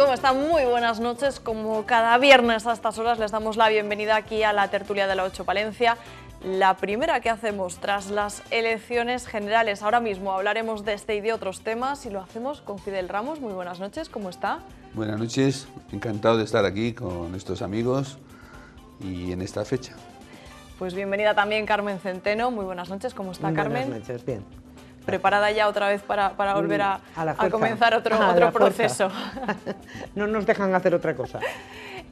¿Cómo están? Muy buenas noches. Como cada viernes a estas horas les damos la bienvenida aquí a la tertulia de la 8 Palencia. La primera que hacemos tras las elecciones generales. Ahora mismo hablaremos de este y de otros temas y lo hacemos con Fidel Ramos. Muy buenas noches, ¿cómo está? Buenas noches, encantado de estar aquí con estos amigos y en esta fecha. Pues bienvenida también Carmen Centeno. Muy buenas noches, ¿cómo está Carmen? Buenas noches, bien. ¿Preparada ya otra vez para volver a comenzar otro proceso? No nos dejan hacer otra cosa.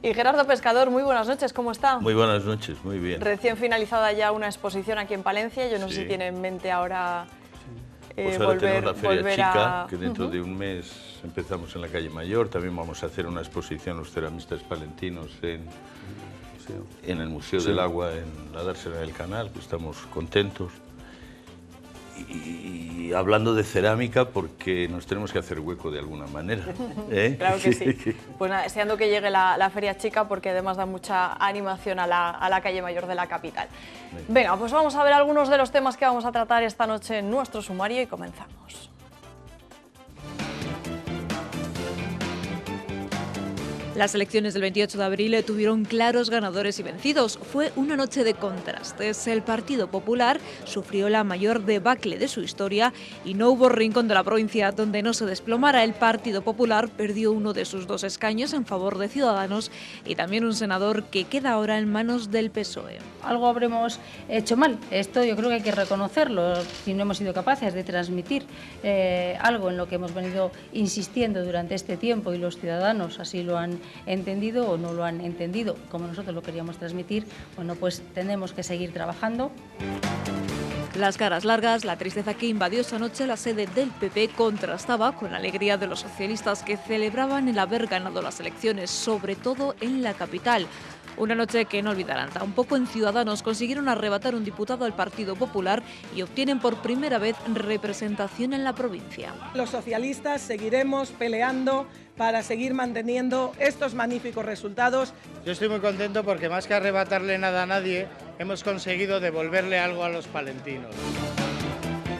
Y Gerardo Pescador, muy buenas noches, ¿cómo está? Muy buenas noches, muy bien. Recién finalizada ya una exposición aquí en Palencia, yo no sé si tiene en mente ahora pues ahora tenemos la Feria Chica, que dentro de un mes empezamos en la calle Mayor. También vamos a hacer una exposición los ceramistas palentinos en el Museo del Agua, en la dársena del Canal, que estamos contentos. Y hablando de cerámica, porque nos tenemos que hacer hueco de alguna manera. Claro que sí. Pues nada, deseando que llegue la Feria Chica, porque además da mucha animación a la calle Mayor de la capital. Venga, pues vamos a ver algunos de los temas que vamos a tratar esta noche en nuestro sumario y comenzamos. Las elecciones del 28 de abril tuvieron claros ganadores y vencidos. Fue una noche de contrastes. El Partido Popular sufrió la mayor debacle de su historia y no hubo rincón de la provincia donde no se desplomara. El Partido Popular perdió uno de sus 2 escaños en favor de Ciudadanos y también un senador que queda ahora en manos del PSOE. Algo habremos hecho mal. Esto yo creo que hay que reconocerlo. Si no hemos sido capaces de transmitir algo en lo que hemos venido insistiendo durante este tiempo y los ciudadanos así lo han entendido o no lo han entendido como nosotros lo queríamos transmitir, bueno, pues tenemos que seguir trabajando. Las caras largas, la tristeza que invadió esa noche la sede del PP contrastaba con la alegría de los socialistas que celebraban el haber ganado las elecciones, sobre todo en la capital. Una noche que no olvidarán. Tampoco en Ciudadanos consiguieron arrebatar un diputado al Partido Popular y obtienen por primera vez representación en la provincia. Los socialistas seguiremos peleando para seguir manteniendo estos magníficos resultados. Yo estoy muy contento porque más que arrebatarle nada a nadie, hemos conseguido devolverle algo a los palentinos.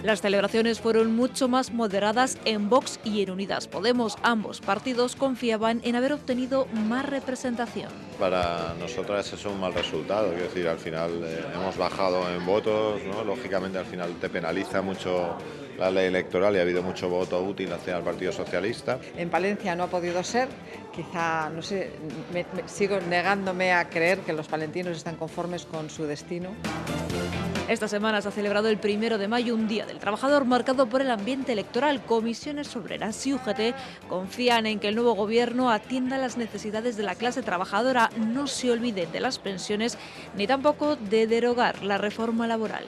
Las celebraciones fueron mucho más moderadas en Vox y en Unidas Podemos. Ambos partidos confiaban en haber obtenido más representación. Para nosotras es un mal resultado, quiero decir, al final hemos bajado en votos, ¿no? Lógicamente al final te penaliza mucho la ley electoral y ha habido mucho voto útil hacia el Partido Socialista. En Palencia no ha podido ser, quizá, no sé, sigo negándome a creer que los palentinos están conformes con su destino. Esta semana se ha celebrado el 1 de mayo, un Día del Trabajador marcado por el ambiente electoral. Comisiones Obreras y UGT confían en que el nuevo gobierno atienda las necesidades de la clase trabajadora, no se olvide de las pensiones ni tampoco de derogar la reforma laboral.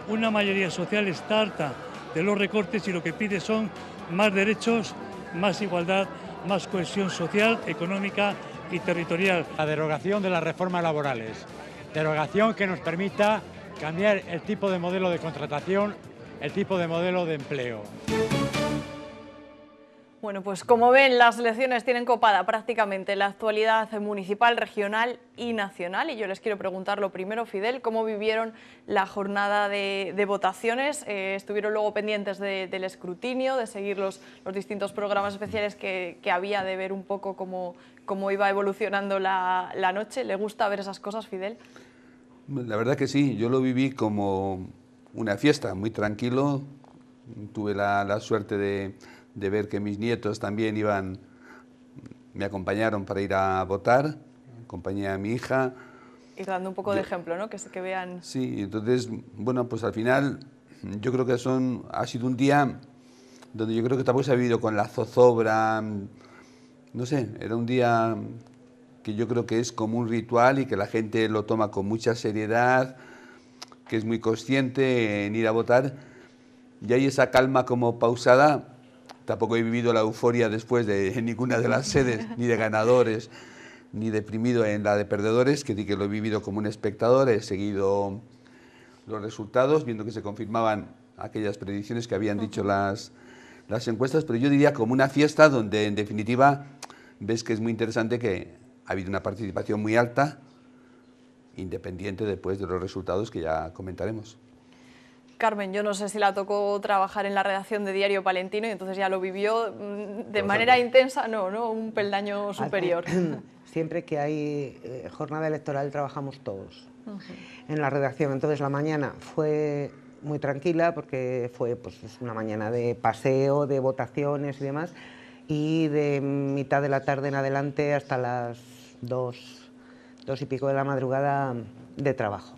Una mayoría social está harta de los recortes y lo que pide son más derechos, más igualdad, más cohesión social, económica y territorial. La derogación de las reformas laborales, derogación que nos permita cambiar el tipo de modelo de contratación, el tipo de modelo de empleo. Bueno, pues como ven, las elecciones tienen copada prácticamente la actualidad municipal, regional y nacional. Y yo les quiero preguntar lo primero, Fidel, ¿cómo vivieron la jornada de votaciones? ¿Estuvieron luego pendientes del escrutinio, de seguir los distintos programas especiales que había, de ver un poco cómo iba evolucionando la noche? ¿Le gusta ver esas cosas, Fidel? La verdad que sí, yo lo viví como una fiesta, muy tranquilo. Tuve la suerte de ver que mis nietos también me acompañaron para ir a votar, acompañé a mi hija. Y dando un poco de ejemplo, ¿no? Que vean... Sí, entonces, bueno, pues al final yo creo que ha sido un día donde yo creo que tampoco se ha vivido con la zozobra, no sé, era un día que yo creo que es como un ritual y que la gente lo toma con mucha seriedad, que es muy consciente en ir a votar, y hay esa calma como pausada. Tampoco he vivido la euforia después de ninguna de las sedes, ni de ganadores, ni deprimido en la de perdedores, que lo he vivido como un espectador, he seguido los resultados, viendo que se confirmaban aquellas predicciones que habían dicho las encuestas, pero yo diría como una fiesta donde en definitiva ves que es muy interesante que ha habido una participación muy alta, independiente después de los resultados que ya comentaremos. Carmen, yo no sé si la tocó trabajar en la redacción de Diario Palentino y entonces ya lo vivió de manera intensa, no, un peldaño superior. Siempre que hay jornada electoral trabajamos todos en la redacción, entonces la mañana fue muy tranquila porque fue pues, una mañana de paseo, de votaciones y demás, y de mitad de la tarde en adelante hasta las 2 y pico de la madrugada de trabajo.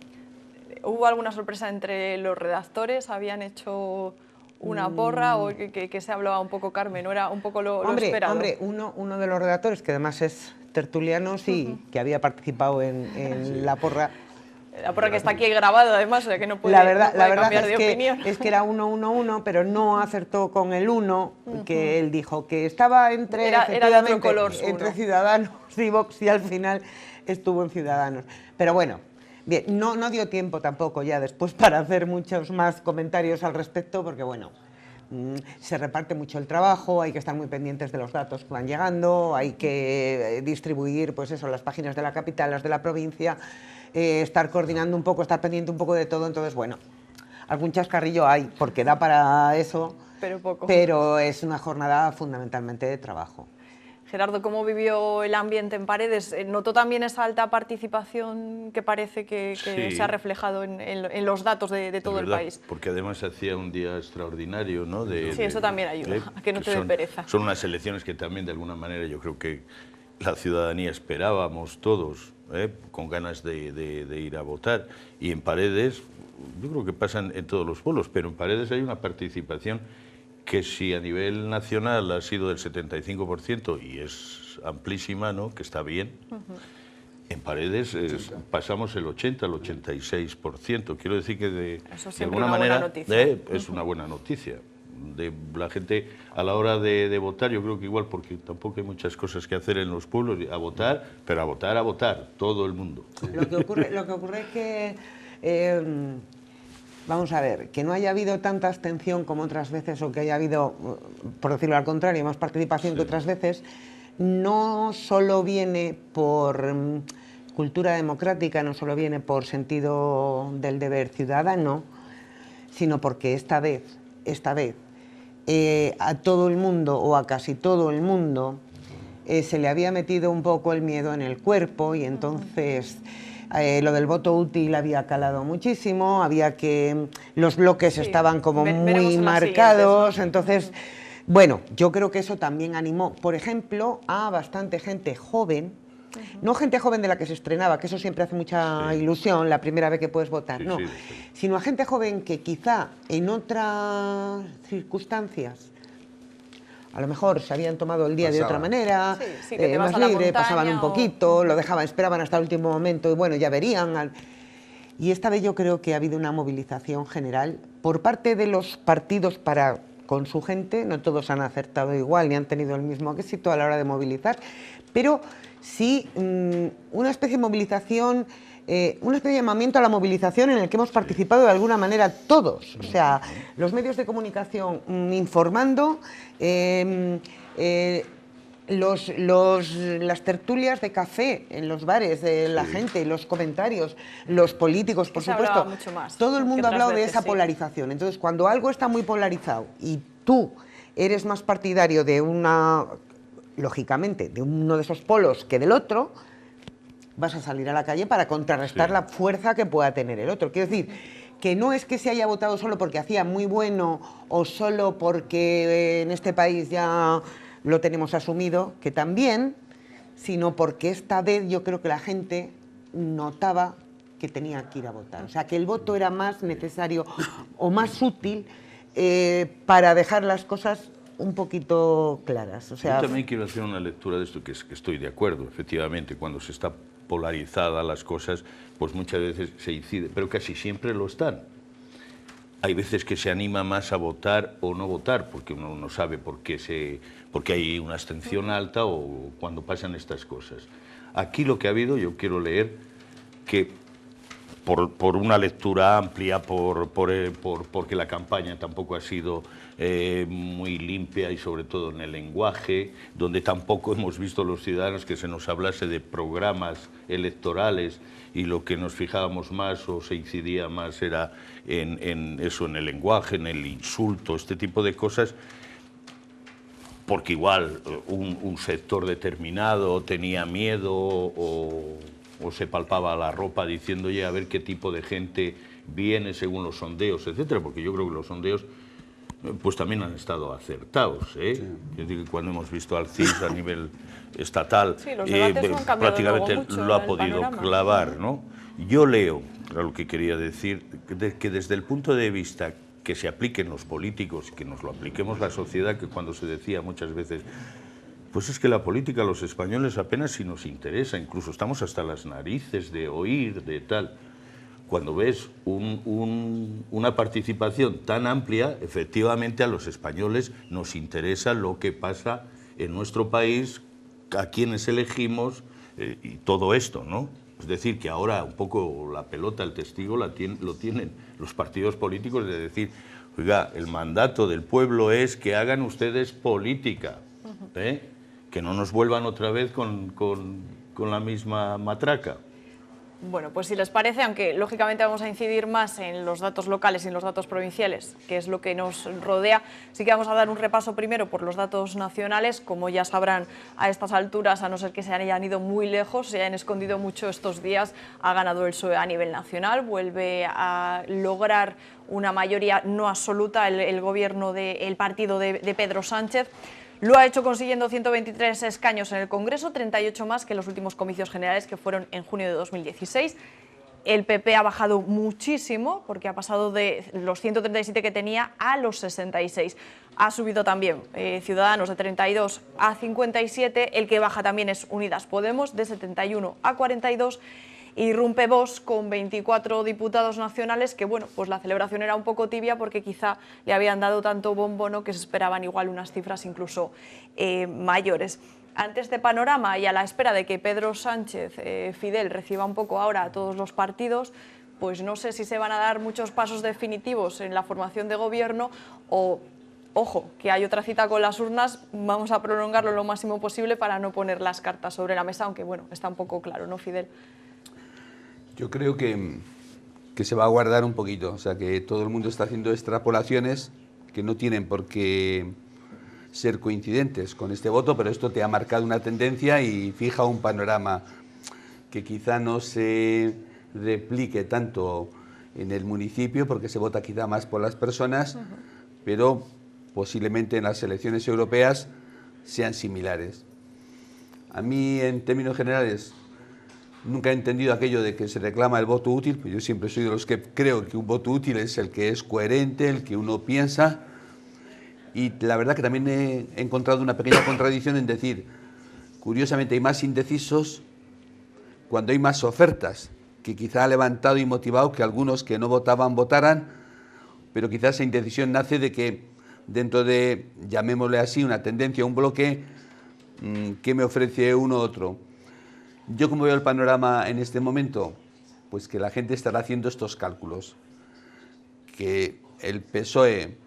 ¿Hubo alguna sorpresa entre los redactores? ¿Habían hecho una porra o que se hablaba un poco, Carmen? ¿No era un poco lo esperado? Hombre, uno de los redactores, que además es tertuliano, sí, que había participado en la porra. La porra que está aquí grabada, además, o sea que no puede, la verdad cambiar de opinión. Es que era 1-1-1, pero no acertó con el 1, que él dijo que estaba entre, era de otro color, entre Ciudadanos y Vox, y al final estuvo en Ciudadanos. Pero bueno, bien, no dio tiempo tampoco ya después para hacer muchos más comentarios al respecto, porque bueno, se reparte mucho el trabajo, hay que estar muy pendientes de los datos que van llegando, hay que distribuir pues eso, las páginas de la capital, las de la provincia, estar coordinando un poco, estar pendiente un poco de todo, entonces bueno, algún chascarrillo hay, porque da para eso, pero poco. Pero es una jornada fundamentalmente de trabajo. Gerardo, ¿cómo vivió el ambiente en Paredes? ¿Notó también esa alta participación que parece que sí, se ha reflejado en los datos de todo el país? Porque además hacía un día extraordinario, ¿no? Sí, eso también ayuda, a que no te dé pereza. Son unas elecciones que también de alguna manera yo creo que la ciudadanía esperábamos todos, con ganas de ir a votar. Y en Paredes, yo creo que pasan en todos los pueblos, pero en Paredes hay una participación que si a nivel nacional ha sido del 75% y es amplísima, ¿no? Que está bien, en Paredes pasamos el 80, el 86%. Quiero decir que de alguna manera es una buena noticia. De la gente a la hora de votar, yo creo que igual, porque tampoco hay muchas cosas que hacer en los pueblos, a votar, pero a votar, todo el mundo. Lo que ocurre es que... vamos a ver, que no haya habido tanta abstención como otras veces o que haya habido, por decirlo al contrario, más participación que otras veces, no solo viene por cultura democrática, no solo viene por sentido del deber ciudadano, sino porque esta vez, a todo el mundo o a casi todo el mundo se le había metido un poco el miedo en el cuerpo y entonces... lo del voto útil había calado muchísimo, los bloques estaban como muy marcados, entonces, bueno, yo creo que eso también animó, por ejemplo, a bastante gente joven, no gente joven de la que se estrenaba, que eso siempre hace mucha ilusión, la primera vez que puedes votar, sino a gente joven que quizá en otras circunstancias a lo mejor se habían tomado el día de otra manera, más libre, pasaban un poquito, lo dejaban, esperaban hasta el último momento y bueno, ya verían. Y esta vez yo creo que ha habido una movilización general por parte de los partidos con su gente, no todos han acertado igual ni han tenido el mismo éxito a la hora de movilizar, pero sí una especie de movilización, una especie de llamamiento a la movilización en el que hemos participado de alguna manera todos, o sea, los medios de comunicación informando, las tertulias de café en los bares, la gente, los comentarios, los políticos, por supuesto, todo el mundo ha hablado de esa polarización. Entonces, cuando algo está muy polarizado y tú eres más partidario de lógicamente, de uno de esos polos que del otro, vas a salir a la calle para contrarrestar la fuerza que pueda tener el otro. Quiero decir, que no es que se haya votado solo porque hacía muy bueno o solo porque en este país ya lo tenemos asumido, que también, sino porque esta vez yo creo que la gente notaba que tenía que ir a votar. O sea, que el voto era más necesario o más útil para dejar las cosas un poquito claras. O sea, yo también quiero hacer una lectura de esto, que estoy de acuerdo, efectivamente, cuando se está polarizadas las cosas, pues muchas veces se incide, pero casi siempre lo están. Hay veces que se anima más a votar o no votar, porque uno no sabe por qué hay una abstención alta o cuando pasan estas cosas. Aquí lo que ha habido, yo quiero leer que por una lectura amplia, porque la campaña tampoco ha sido muy limpia y sobre todo en el lenguaje, donde tampoco hemos visto los ciudadanos que se nos hablase de programas electorales y lo que nos fijábamos más o se incidía más era en eso, en el lenguaje, en el insulto, este tipo de cosas, porque igual un sector determinado tenía miedo o se palpaba la ropa diciendo, oye, a ver qué tipo de gente viene según los sondeos, etcétera, porque yo creo que los sondeos pues también han estado acertados, ¿eh? Sí. Es decir, cuando hemos visto al CIS a nivel estatal, sí, los debates han prácticamente mucho, lo ha podido clavar, ¿no? Yo leo, era lo que quería decir, que desde el punto de vista que se apliquen los políticos, que nos lo apliquemos la sociedad, que cuando se decía muchas veces, pues es que la política a los españoles apenas si nos interesa, incluso estamos hasta las narices de oír, de tal. Cuando ves una participación tan amplia, efectivamente a los españoles nos interesa lo que pasa en nuestro país, a quienes elegimos y todo esto, ¿no? Es decir, que ahora un poco la pelota, el testigo lo tienen los partidos políticos de decir, oiga, el mandato del pueblo es que hagan ustedes política, ¿eh? Que no nos vuelvan otra vez con la misma matraca. Bueno, pues si les parece, aunque lógicamente vamos a incidir más en los datos locales y en los datos provinciales, que es lo que nos rodea, sí que vamos a dar un repaso primero por los datos nacionales. Como ya sabrán a estas alturas, a no ser que se hayan ido muy lejos, se hayan escondido mucho estos días, ha ganado el PSOE a nivel nacional, vuelve a lograr una mayoría no absoluta el gobierno del partido de Pedro Sánchez. Lo ha hecho consiguiendo 123 escaños en el Congreso, 38 más que en los últimos comicios generales que fueron en junio de 2016. El PP ha bajado muchísimo porque ha pasado de los 137 que tenía a los 66. Ha subido también Ciudadanos de 32 a 57, el que baja también es Unidas Podemos de 71 a 42. Irrumpe Vox con 24 diputados nacionales, que bueno, pues la celebración era un poco tibia porque quizá le habían dado tanto bombo, ¿no?, que se esperaban igual unas cifras incluso mayores. Ante este panorama y a la espera de que Pedro Sánchez, Fidel, reciba un poco ahora a todos los partidos, pues no sé si se van a dar muchos pasos definitivos en la formación de gobierno o, ojo, que hay otra cita con las urnas, vamos a prolongarlo lo máximo posible para no poner las cartas sobre la mesa, aunque bueno, está un poco claro, ¿no, Fidel? Yo creo que se va a guardar un poquito, o sea, que todo el mundo está haciendo extrapolaciones que no tienen por qué ser coincidentes con este voto, pero esto te ha marcado una tendencia y fija un panorama que quizá no se replique tanto en el municipio, porque se vota quizá más por las personas, pero posiblemente en las elecciones europeas sean similares. A mí, en términos generales, nunca he entendido aquello de que se reclama el voto útil, pues yo siempre soy de los que creo que un voto útil es el que es coherente, el que uno piensa, y la verdad que también he encontrado una pequeña contradicción en decir, curiosamente hay más indecisos cuando hay más ofertas, que quizá ha levantado y motivado que algunos que no votaban votaran, pero quizás esa indecisión nace de que dentro de, llamémosle así, una tendencia, un bloque, ¿qué me ofrece uno u otro? Yo, como veo el panorama en este momento, pues que la gente estará haciendo estos cálculos, que el PSOE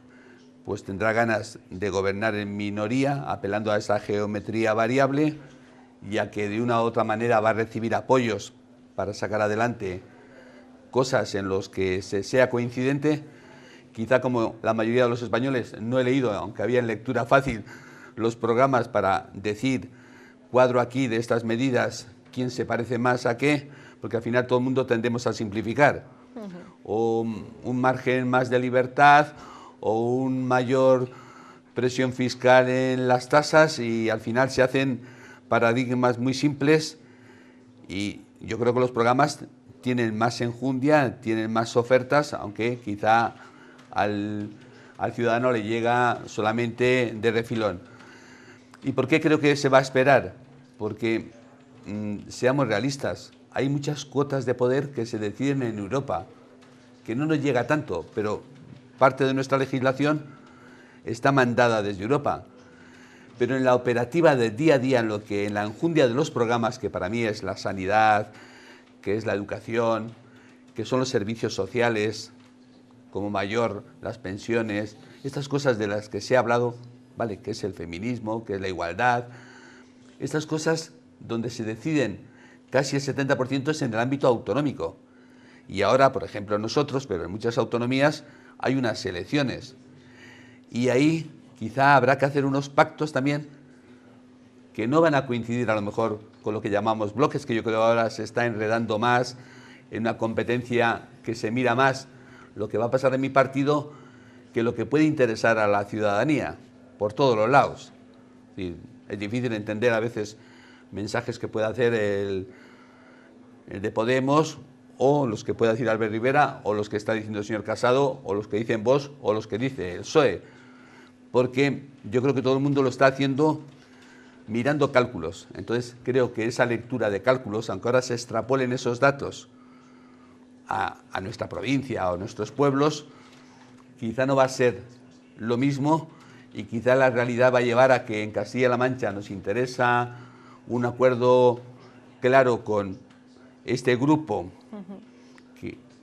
pues tendrá ganas de gobernar en minoría, apelando a esa geometría variable, ya que de una u otra manera va a recibir apoyos para sacar adelante cosas en los que se sea coincidente. Quizá, como la mayoría de los españoles, no he leído, aunque había en lectura fácil, los programas para decir, cuadro aquí de estas medidas, quién se parece más a qué, porque al final todo el mundo tendemos a simplificar. O un margen más de libertad, o una mayor presión fiscal en las tasas, y al final se hacen paradigmas muy simples, y yo creo que los programas tienen más enjundia, tienen más ofertas, aunque quizá al ciudadano le llega solamente de refilón. ¿Y por qué creo que se va a esperar? Porque seamos realistas, hay muchas cuotas de poder que se deciden en Europa, que no nos llega tanto, pero parte de nuestra legislación está mandada desde Europa. Pero en la operativa del día a día, en la enjundia de los programas, que para mí es la sanidad, que es la educación, que son los servicios sociales, como mayor, las pensiones, estas cosas de las que se ha hablado, ¿vale? Que es el feminismo, que es la igualdad, estas cosas donde se deciden casi el 70% es en el ámbito autonómico. Y ahora, por ejemplo, nosotros, pero en muchas autonomías, hay unas elecciones. Y ahí quizá habrá que hacer unos pactos también que no van a coincidir a lo mejor con lo que llamamos bloques, que yo creo ahora se está enredando más en una competencia que se mira más lo que va a pasar en mi partido que lo que puede interesar a la ciudadanía, por todos los lados. Es difícil entender a veces mensajes que pueda hacer el de Podemos, o los que pueda decir Albert Rivera, o los que está diciendo el señor Casado, o los que dicen Vox, o los que dice el PSOE. Porque yo creo que todo el mundo lo está haciendo mirando cálculos. Entonces creo que esa lectura de cálculos, aunque ahora se extrapolen esos datos a nuestra provincia o a nuestros pueblos, quizá no va a ser lo mismo, y quizá la realidad va a llevar a que en Castilla-La Mancha nos interesa un acuerdo claro con este grupo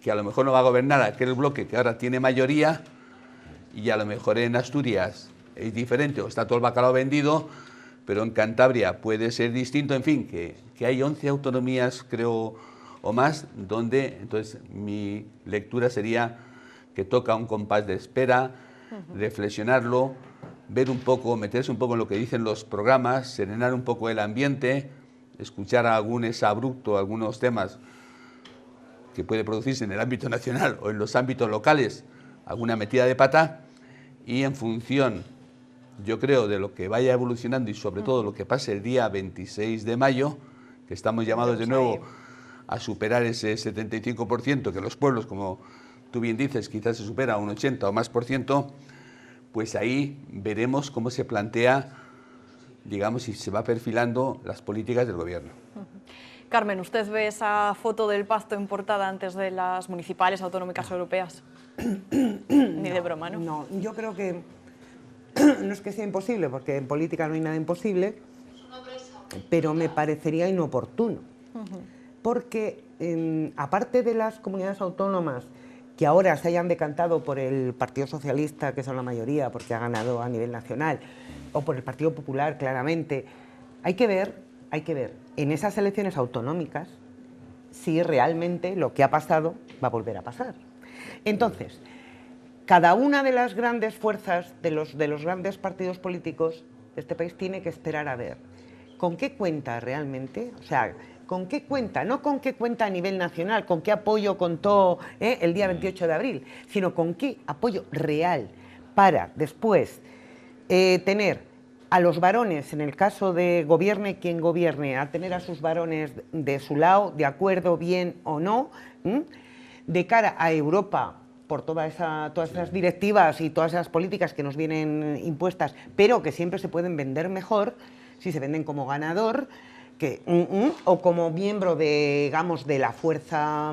que a lo mejor no va a gobernar aquel bloque que ahora tiene mayoría, y a lo mejor en Asturias es diferente o está todo el bacalao vendido, pero en Cantabria puede ser distinto. En fin, que hay 11 autonomías, creo, o más, donde entonces mi lectura sería que toca un compás de espera, reflexionarlo, ver un poco, meterse un poco en lo que dicen los programas, serenar un poco el ambiente, escuchar a algún exabrupto, algunos temas que puede producirse en el ámbito nacional o en los ámbitos locales, alguna metida de pata, y en función, yo creo, de lo que vaya evolucionando y sobre todo lo que pase el día 26 de mayo, que estamos llamados de nuevo a superar ese 75%, que los pueblos, como tú bien dices, quizás se supera a un 80 o más por ciento, pues ahí veremos cómo se plantea, digamos, y se va perfilando las políticas del gobierno. Carmen, ¿usted ve esa foto del pacto en portada antes de las municipales autonómicas europeas? Ni de broma, ¿no? No, yo creo que no es que sea imposible, porque en política no hay nada imposible, pero me parecería inoportuno. Porque aparte de las comunidades autónomas que ahora se hayan decantado por el Partido Socialista, que son la mayoría porque ha ganado a nivel nacional, o por el Partido Popular, claramente, hay que ver en esas elecciones autonómicas si realmente lo que ha pasado va a volver a pasar. Entonces, cada una de las grandes fuerzas, de los grandes partidos políticos de este país, tiene que esperar a ver con qué cuenta realmente, o sea, con qué cuenta, no con qué cuenta a nivel nacional, con qué apoyo contó el día 28 de abril, sino con qué apoyo real para después tener a los varones, en el caso de gobierne quien gobierne, a tener a sus varones de su lado, de acuerdo, bien o no, de cara a Europa, por todas esas directivas y todas esas políticas que nos vienen impuestas, pero que siempre se pueden vender mejor si se venden como ganador, o como miembro de, digamos, de la fuerza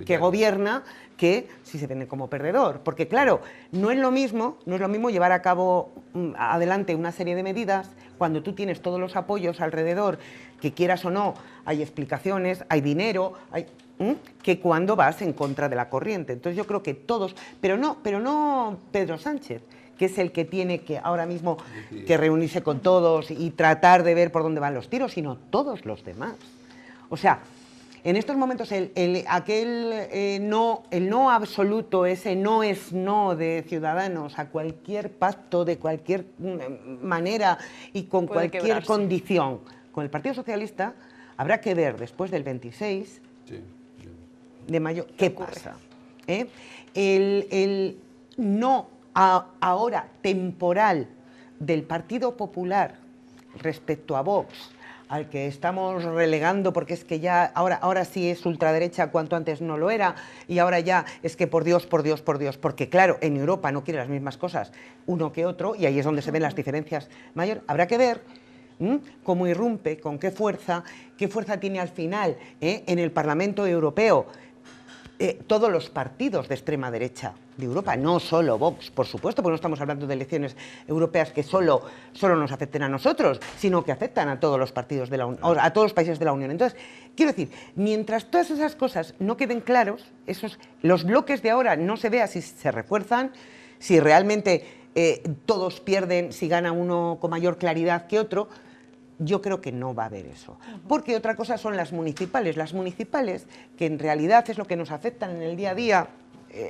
que gobierna, que si se vende como perdedor. Porque claro, no es lo mismo llevar a cabo adelante una serie de medidas cuando tú tienes todos los apoyos alrededor, que quieras o no, hay explicaciones, hay dinero, que cuando vas en contra de la corriente. Entonces yo creo que todos, pero no Pedro Sánchez, que es el que tiene que ahora mismo que reunirse con todos y tratar de ver por dónde van los tiros, sino todos los demás. O sea, en estos momentos el no absoluto, ese no es no de Ciudadanos a cualquier pacto de cualquier manera y con cualquier condición con el Partido Socialista, habrá que ver después del 26 de mayo qué pasa. El no ahora temporal del Partido Popular respecto a Vox, al que estamos relegando porque es que ya ahora sí es ultraderecha cuanto antes no lo era, y ahora ya es que por Dios, porque claro, en Europa no quiere las mismas cosas uno que otro, y ahí es donde se ven las diferencias mayores. Habrá que ver cómo irrumpe, con qué fuerza tiene al final en el Parlamento Europeo, todos los partidos de extrema derecha de Europa, no solo Vox, por supuesto, porque no estamos hablando de elecciones europeas que solo nos afecten a nosotros, sino que afectan a todos los partidos de la a todos los países de la Unión. Entonces, quiero decir, mientras todas esas cosas no queden claros, los bloques de ahora no se vea si se refuerzan, si realmente todos pierden, si gana uno con mayor claridad que otro, yo creo que no va a haber eso. Porque otra cosa son las municipales, que en realidad es lo que nos afectan en el día a día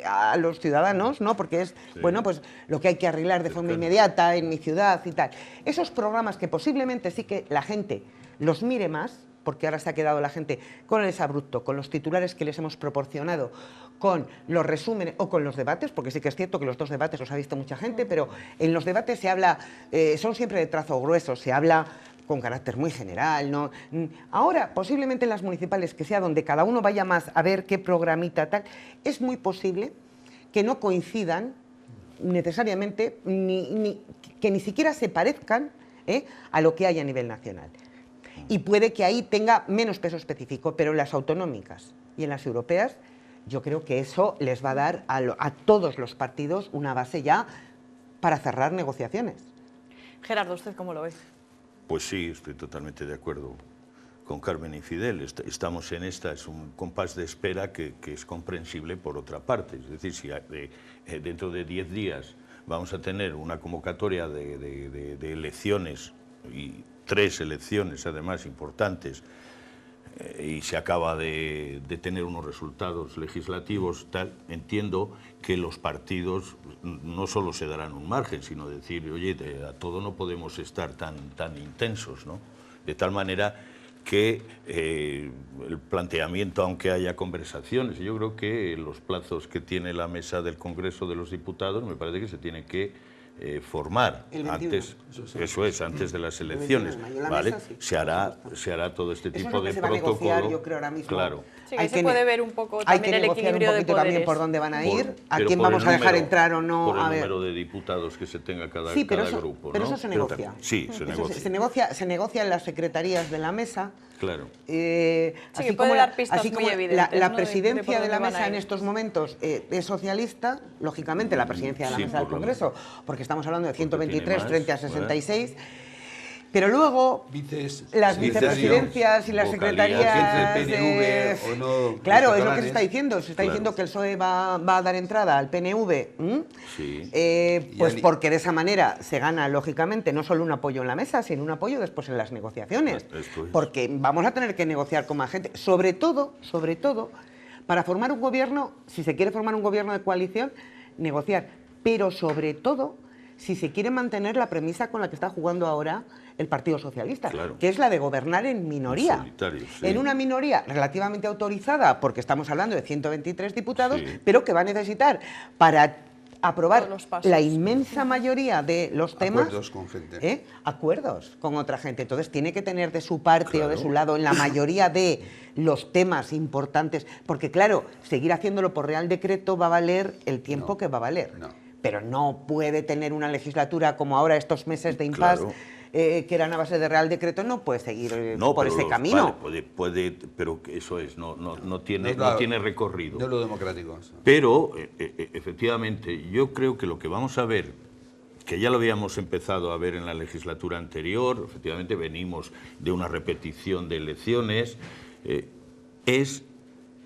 a los ciudadanos, ¿no? Porque es, bueno, pues lo que hay que arreglar de forma inmediata en mi ciudad y tal. Esos programas que posiblemente sí que la gente los mire más, porque ahora se ha quedado la gente con el exabrupto, con los titulares que les hemos proporcionado, con los resúmenes o con los debates, porque sí que es cierto que los dos debates los ha visto mucha gente, pero en los debates se habla, son siempre de trazo grueso, se habla con carácter muy general, ¿no? Ahora, posiblemente en las municipales, que sea donde cada uno vaya más a ver qué programita tal, es muy posible que no coincidan necesariamente, que ni siquiera se parezcan a lo que hay a nivel nacional. Y puede que ahí tenga menos peso específico, pero en las autonómicas y en las europeas, yo creo que eso les va a dar a todos los partidos una base ya para cerrar negociaciones. Gerardo, ¿usted cómo lo ve? Pues sí, estoy totalmente de acuerdo con Carmen y Fidel. Estamos en es un compás de espera que es comprensible por otra parte. Es decir, si dentro de 10 días vamos a tener una convocatoria de elecciones, y 3 elecciones además importantes, y se acaba de tener unos resultados legislativos, tal, entiendo que los partidos no solo se darán un margen, sino decir, oye, a todo no podemos estar tan intensos, ¿no? De tal manera que el planteamiento, aunque haya conversaciones, yo creo que los plazos que tiene la mesa del Congreso de los Diputados me parece que se tiene que formar antes, antes de las elecciones, ¿vale? Se hará todo este tipo de protocolo. Yo creo ahora mismo. Claro. Sí, que se puede ver un poco también el equilibrio de poderes. También por dónde van a ir, a quién vamos a dejar entrar o no. Por el número de diputados que se tenga cada grupo, ¿no? Pero eso se negocia. Sí, se negocia. Se negocia en las secretarías de la mesa. Claro. Así puede dar pistas muy evidentes. La presidencia de la mesa en estos momentos es socialista, lógicamente la presidencia de la mesa del Congreso, porque estamos hablando de 123 frente a 66. Pero luego las vicepresidencias y las secretarías claro, es lo que se está diciendo. Se está diciendo que el PSOE va a dar entrada al PNV, pues porque de esa manera se gana, lógicamente, no solo un apoyo en la mesa, sino un apoyo después en las negociaciones. Porque vamos a tener que negociar con más gente, sobre todo, para formar un gobierno, si se quiere formar un gobierno de coalición, negociar, pero sobre todo si se quiere mantener la premisa con la que está jugando ahora el Partido Socialista, que es la de gobernar en minoría. En una minoría relativamente autorizada, porque estamos hablando de 123 diputados, pero que va a necesitar para aprobar la inmensa mayoría de los temas, acuerdos con gente. Acuerdos con otra gente. Entonces tiene que tener de su parte o de su lado en la mayoría de los temas importantes, porque claro, seguir haciéndolo por Real Decreto va a valer el tiempo que va a valer. Pero no puede tener una legislatura como ahora estos meses de impasse, que eran a base de Real Decreto, no puede seguir por ese camino. Puede, pero eso es, no tiene recorrido. No lo democrático. Pero, efectivamente, yo creo que lo que vamos a ver, que ya lo habíamos empezado a ver en la legislatura anterior, efectivamente venimos de una repetición de elecciones, es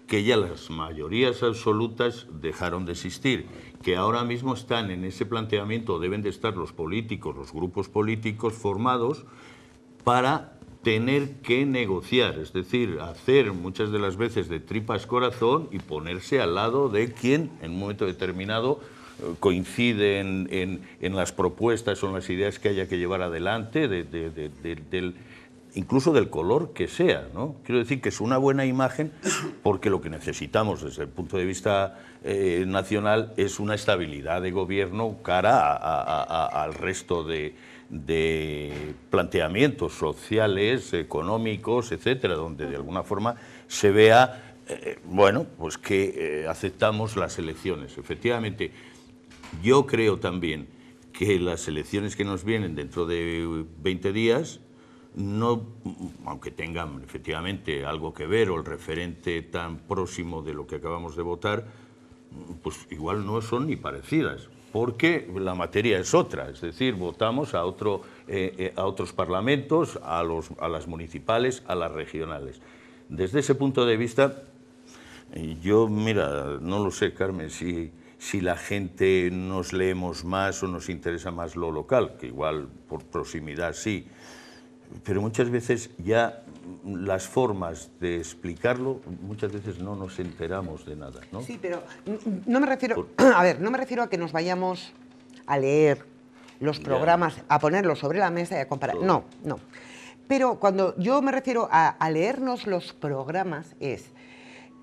que ya las mayorías absolutas dejaron de existir, que ahora mismo están en ese planteamiento, deben de estar los políticos, los grupos políticos formados para tener que negociar, es decir, hacer muchas de las veces de tripas corazón y ponerse al lado de quien en un momento determinado coincide en las propuestas o en las ideas que haya que llevar adelante, incluso del color que sea, ¿no? Quiero decir que es una buena imagen porque lo que necesitamos desde el punto de vista nacional es una estabilidad de gobierno cara al resto de planteamientos sociales, económicos, etcétera, donde de alguna forma se vea, bueno, pues que aceptamos las elecciones. Efectivamente, yo creo también que las elecciones que nos vienen dentro de 20 días no, aunque tengan efectivamente algo que ver o el referente tan próximo de lo que acabamos de votar, pues igual no son ni parecidas, porque la materia es otra, es decir, votamos a otros parlamentos, a las municipales, a las regionales. Desde ese punto de vista, yo, mira, no lo sé, Carmen, si la gente nos leemos más o nos interesa más lo local, que igual por proximidad sí, pero muchas veces ya las formas de explicarlo, muchas veces no nos enteramos de nada, ¿no? Sí, pero no me refiero, a ver, no me refiero a que nos vayamos a leer los programas, a ponerlos sobre la mesa y a comparar. No, no. Pero cuando yo me refiero a leernos los programas es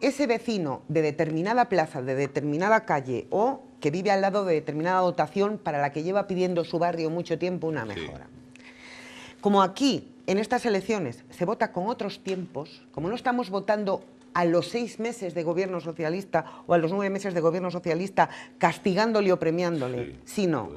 ese vecino de determinada plaza, de determinada calle o que vive al lado de determinada dotación para la que lleva pidiendo su barrio mucho tiempo una mejora. Como aquí, en estas elecciones, se vota con otros tiempos, como no estamos votando a los 6 meses de gobierno socialista o a los 9 meses de gobierno socialista castigándole o premiándole, sino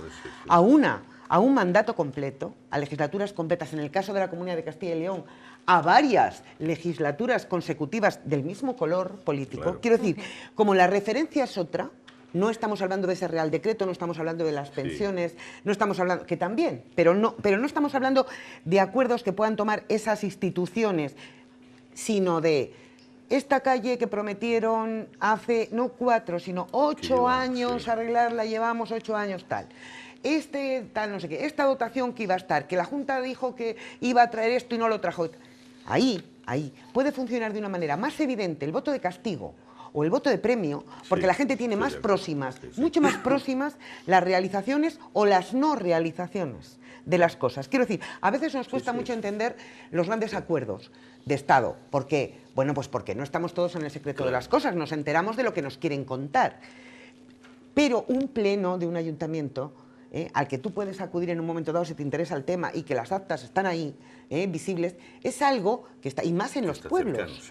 a un mandato completo, a legislaturas completas, en el caso de la Comunidad de Castilla y León, a varias legislaturas consecutivas del mismo color político. Claro. Quiero decir, como la referencia es otra, no estamos hablando de ese Real Decreto, no estamos hablando de las pensiones, no estamos hablando, que también, pero no estamos hablando de acuerdos que puedan tomar esas instituciones, sino de esta calle que prometieron hace, no 4, sino 8 años arreglarla, llevamos 8 años tal. Tal, no sé qué, esta dotación que iba a estar, que la Junta dijo que iba a traer esto y no lo trajo. Ahí puede funcionar de una manera más evidente el voto de castigo o el voto de premio, porque la gente tiene más próximas, mucho más próximas las realizaciones o las no realizaciones de las cosas. Quiero decir, a veces nos cuesta mucho entender los grandes acuerdos de Estado. ¿Por qué? Bueno, pues porque no estamos todos en el secreto de las cosas, nos enteramos de lo que nos quieren contar. Pero un pleno de un ayuntamiento al que tú puedes acudir en un momento dado si te interesa el tema y que las actas están ahí, visibles, es algo que está, y más en los pueblos.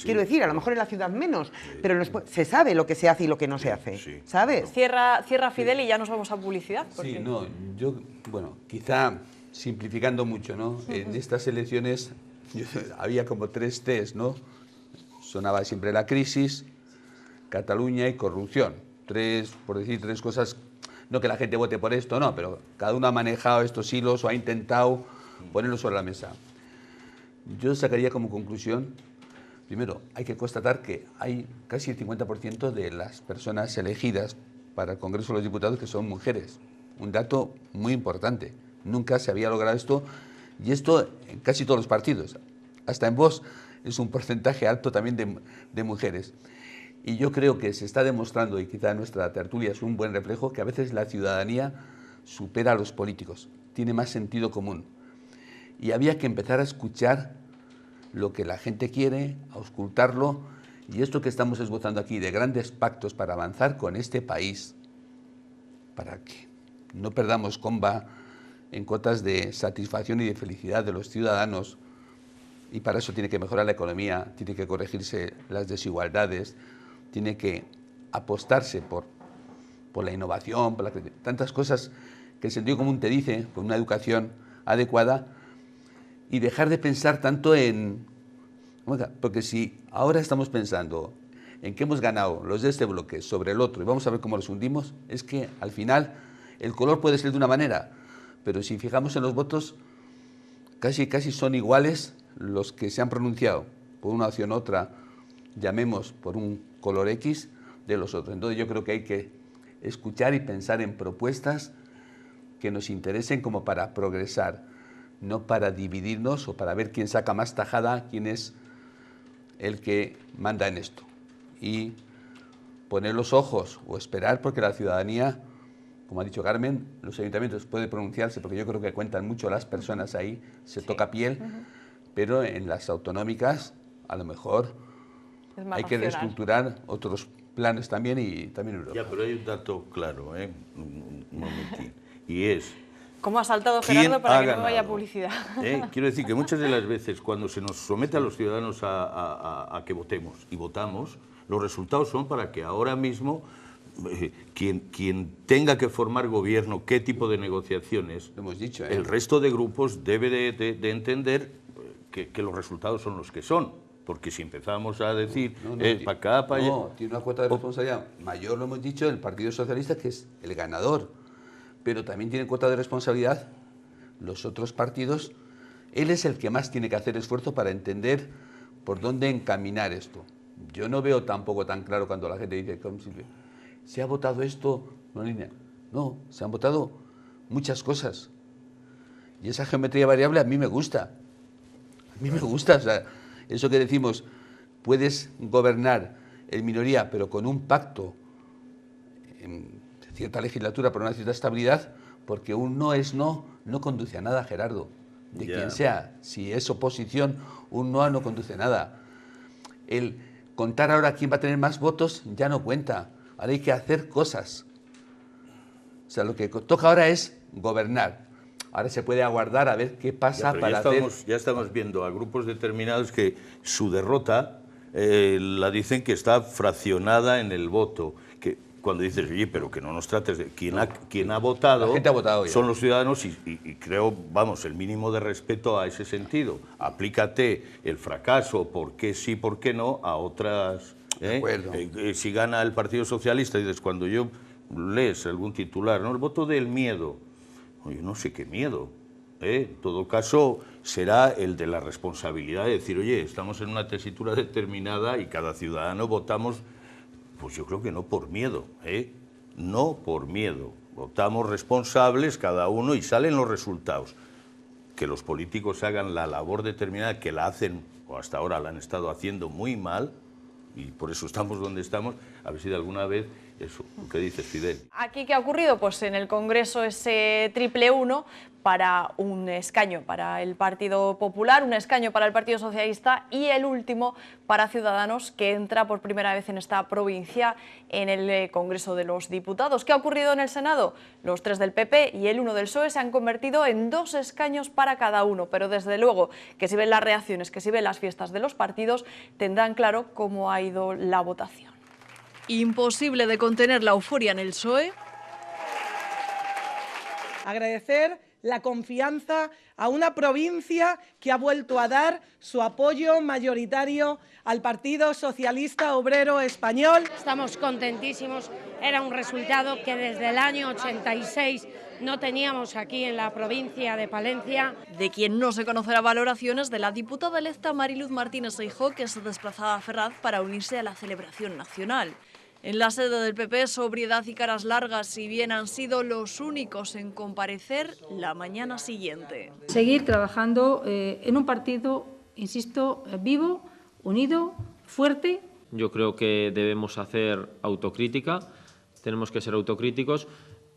Quiero decir, a lo mejor en la ciudad menos, pero en los se sabe lo que se hace y lo que no se hace, ¿sabes? Cierra Fidel y ya nos vamos a publicidad. Sí, no, yo, bueno, quizá simplificando mucho, ¿no? En estas elecciones había como 3 T's, ¿no? Sonaba siempre la crisis, Cataluña y corrupción. Por decir 3 cosas. No que la gente vote por esto, no, pero cada uno ha manejado estos hilos o ha intentado ponerlos sobre la mesa. Yo sacaría como conclusión, primero, hay que constatar que hay casi el 50% de las personas elegidas para el Congreso de los Diputados que son mujeres. Un dato muy importante. Nunca se había logrado esto, y esto en casi todos los partidos. Hasta en Vox es un porcentaje alto también de mujeres. Y yo creo que se está demostrando, y quizá nuestra tertulia es un buen reflejo, que a veces la ciudadanía supera a los políticos, tiene más sentido común. Y había que empezar a escuchar lo que la gente quiere, a auscultarlo, y esto que estamos esbozando aquí de grandes pactos para avanzar con este país, para que no perdamos comba en cotas de satisfacción y de felicidad de los ciudadanos, y para eso tiene que mejorar la economía, tiene que corregirse las desigualdades, tiene que apostarse por la innovación, por tantas cosas que el sentido común te dice, por una educación adecuada, y dejar de pensar tanto en... Porque si ahora estamos pensando en que hemos ganado los de este bloque sobre el otro y vamos a ver cómo los hundimos, es que al final el color puede ser de una manera, pero si fijamos en los votos, casi son iguales los que se han pronunciado por una opción u otra, llamemos por un color X, de los otros. Entonces yo creo que hay que escuchar y pensar en propuestas que nos interesen como para progresar, no para dividirnos o para ver quién saca más tajada, quién es el que manda en esto. Y poner los ojos o esperar porque la ciudadanía, como ha dicho Carmen, los ayuntamientos pueden pronunciarse porque yo creo que cuentan mucho las personas ahí, se toca piel, pero en las autonómicas a lo mejor hay que reestructurar otros planes también y también Europa. Ya, pero hay un dato claro, un momentín, y es... ¿Cómo ha saltado Gerardo para que no vaya publicidad? Quiero decir que muchas de las veces cuando se nos somete a los ciudadanos a que votemos y votamos, los resultados son para que ahora mismo quien tenga que formar gobierno, qué tipo de negociaciones, lo hemos dicho, el resto de grupos debe de entender que los resultados son los que son. Porque si empezamos a decir, para acá, para allá... No, tiene una cuota de responsabilidad mayor, lo hemos dicho, el Partido Socialista, que es el ganador. Pero también tiene cuota de responsabilidad los otros partidos. Él es el que más tiene que hacer esfuerzo para entender por dónde encaminar esto. Yo no veo tampoco tan claro cuando la gente dice, ¿se ha votado esto? No, se han votado muchas cosas. Y esa geometría variable a mí me gusta. A mí me gusta, o sea, eso que decimos, puedes gobernar en minoría, pero con un pacto en cierta legislatura por una cierta estabilidad, porque un no es no conduce a nada, Gerardo, de quien sea. Si es oposición, un no conduce a nada. El contar ahora quién va a tener más votos ya no cuenta. Ahora hay que hacer cosas. O sea, lo que toca ahora es gobernar. Ahora se puede aguardar a ver qué pasa Ya estamos viendo a grupos determinados que su derrota la dicen que está fraccionada en el voto. Que cuando dices, oye, pero que no nos trates de... Quien ha votado, la gente ha votado ya. Son los ciudadanos y creo, vamos, el mínimo de respeto a ese sentido. Aplícate el fracaso, por qué sí, por qué no, a otras... De acuerdo. Si gana el Partido Socialista, dices, cuando yo lees algún titular, ¿no? El voto del miedo. Yo no sé qué miedo. En todo caso, será el de la responsabilidad de decir, oye, estamos en una tesitura determinada y cada ciudadano votamos, pues yo creo que no por miedo, no por miedo. Votamos responsables cada uno y salen los resultados. Que los políticos hagan la labor determinada, que la hacen, o hasta ahora la han estado haciendo muy mal, y por eso estamos donde estamos, a ver si de alguna vez eso, ¿qué dices, Fidel? ¿Aquí qué ha ocurrido? Pues en el Congreso ese 1-1 para un escaño para el Partido Popular, un escaño para el Partido Socialista y el último para Ciudadanos, que entra por primera vez en esta provincia en el Congreso de los Diputados. ¿Qué ha ocurrido en el Senado? Los 3 del PP y el 1 del PSOE se han convertido en 2 escaños para cada uno, pero desde luego que si ven las reacciones, que si ven las fiestas de los partidos, tendrán claro cómo ha ido la votación. Imposible de contener la euforia en el PSOE. Agradecer la confianza a una provincia que ha vuelto a dar su apoyo mayoritario al Partido Socialista Obrero Español. Estamos contentísimos, era un resultado que desde el año 86 no teníamos aquí en la provincia de Palencia. De quien no se conocerá valoraciones de la diputada electa Mariluz Martínez Seijóo, que se desplazaba a Ferraz para unirse a la celebración nacional. En la sede del PP, sobriedad y caras largas, si bien han sido los únicos en comparecer la mañana siguiente. Seguir trabajando en un partido, insisto, vivo, unido, fuerte. Yo creo que debemos hacer autocrítica, tenemos que ser autocríticos,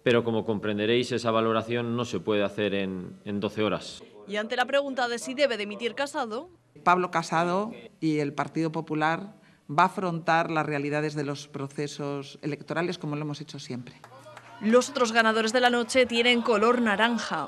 pero como comprenderéis, esa valoración no se puede hacer en 12 horas. Y ante la pregunta de si debe dimitir Casado... Pablo Casado y el Partido Popular va a afrontar las realidades de los procesos electorales como lo hemos hecho siempre. Los otros ganadores de la noche tienen color naranja.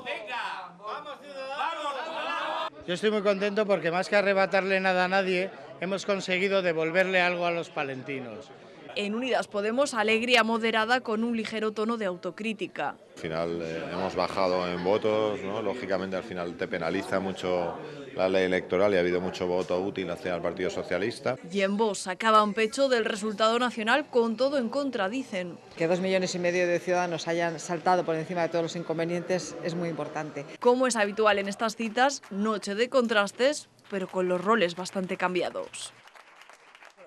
Yo estoy muy contento porque más que arrebatarle nada a nadie, hemos conseguido devolverle algo a los palentinos. En Unidas Podemos, alegría moderada con un ligero tono de autocrítica. Al final hemos bajado en votos, ¿no? Lógicamente al final te penaliza mucho la ley electoral y ha habido mucho voto útil hacia el Partido Socialista. Y en Vox sacaban pecho del resultado nacional con todo en contra, dicen. Que 2,5 millones de ciudadanos hayan saltado por encima de todos los inconvenientes es muy importante. Como es habitual en estas citas, noche de contrastes, pero con los roles bastante cambiados.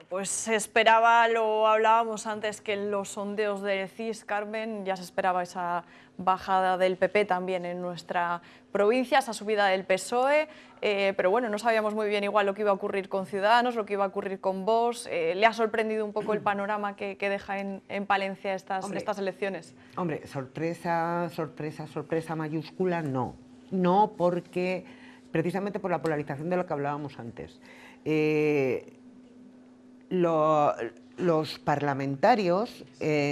Pues se esperaba, lo hablábamos antes, que en los sondeos del CIS, Carmen, ya se esperaba esa bajada del PP también en nuestra provincia, esa subida del PSOE, pero bueno, no sabíamos muy bien igual lo que iba a ocurrir con Ciudadanos, lo que iba a ocurrir con Vox. ¿Le ha sorprendido un poco el panorama que deja en Palencia estas elecciones? Hombre, sorpresa mayúscula no. No, porque precisamente por la polarización de lo que hablábamos antes. Los parlamentarios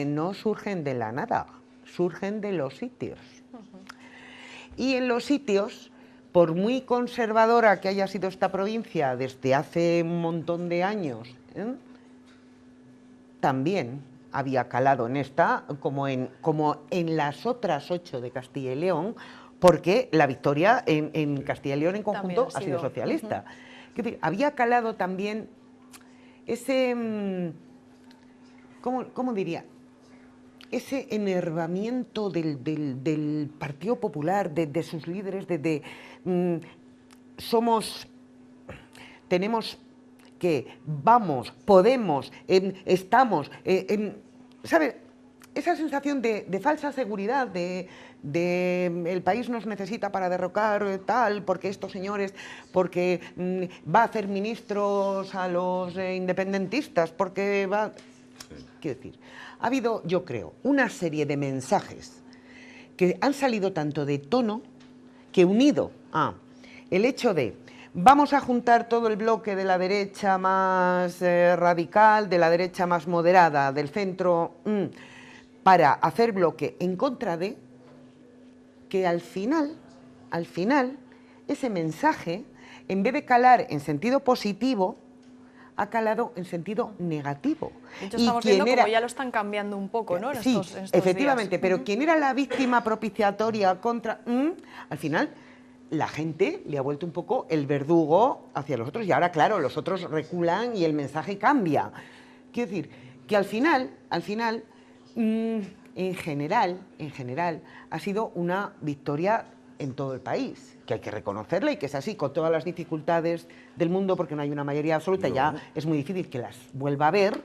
no surgen de la nada, surgen de los sitios. Y en los sitios, por muy conservadora que haya sido esta provincia desde hace un montón de años, también había calado en esta, como en las otras 8 de Castilla y León, porque la victoria en Castilla y León en conjunto ha sido socialista. Es decir, había calado también ese, ¿cómo diría? Ese enervamiento del Partido Popular, de sus líderes, tenemos que, vamos, podemos, estamos, ¿sabes? Esa sensación de falsa seguridad, el país nos necesita para derrocar tal, porque estos señores, porque va a hacer ministros a los independentistas, porque va... Quiero decir, ha habido, yo creo, una serie de mensajes que han salido tanto de tono que, unido a el hecho de vamos a juntar todo el bloque de la derecha más radical, de la derecha más moderada, del centro, para hacer bloque en contra de, que al final, ese mensaje, en vez de calar en sentido positivo, ha calado en sentido negativo. De hecho, estamos viendo como ya lo están cambiando un poco, ¿no? En estos efectivamente, días. Pero quien era la víctima propiciatoria contra... al final, la gente le ha vuelto un poco el verdugo hacia los otros, y ahora, claro, los otros reculan y el mensaje cambia. Quiero decir, que al final, en general, ha sido una victoria en todo el país, que hay que reconocerla y que es así, con todas las dificultades del mundo, porque no hay una mayoría absoluta, ya es muy difícil que las vuelva a ver,